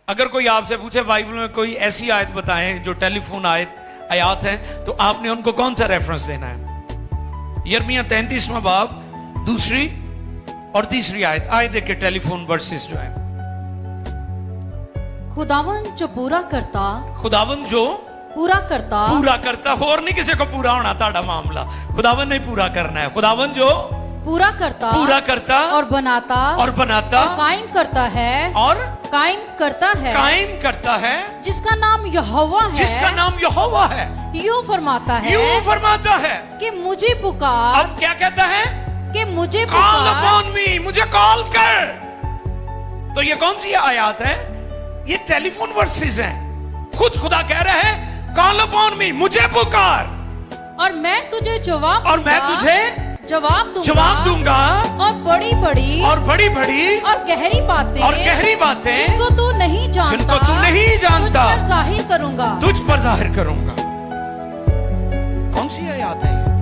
अगर कोई आपसे पूछे बाइबल में कोई ऐसी आयत बताएं जो टेलीफोन आयत है, तो आपने उनको कौन सा रेफरेंस देना है? यिर्मयाह 33वां बाब 2 और 3 आयत। आयत देखिए, टेलीफोन वर्सेस जो है। खुदावन जो पूरा करता, खुदावन जो पूरा करता, पूरा करता, और नहीं किसी को पूरा होना ताड़ा मामला, खुदावन ने पूरा करना है। खुदावन जो पूरा करता, पूरा करता और बनाता, और बनाता, कायम करता है, और कायम करता है, कायम करता है, जिसका नाम यहोवा है, जिसका नाम यहोवा है। यूं फरमाता है, यूं फरमाता है कि मुझे पुकार, अब क्या कहता है? कि मुझे कॉल पुकार, अपॉन मी, मुझे कॉल कर। तो ये कौन सी आयत है? ये टेलीफोन वर्सेस हैं। खुद खुदा कह रहे हैं कॉल अपॉन मी, मुझे पुकार, और मैं तुझे जवाब, और मैं तुझे जवाब दूंगा, और बड़ी बड़ी, और बड़ी बड़ी, और गहरी बातें, और गहरी बातें, जिनको तू नहीं जानता, जिनको तू नहीं जानता, तुझ पर जाहिर करूंगा, तुझ पर जाहिर करूंगा। कौन सी आयत है ये?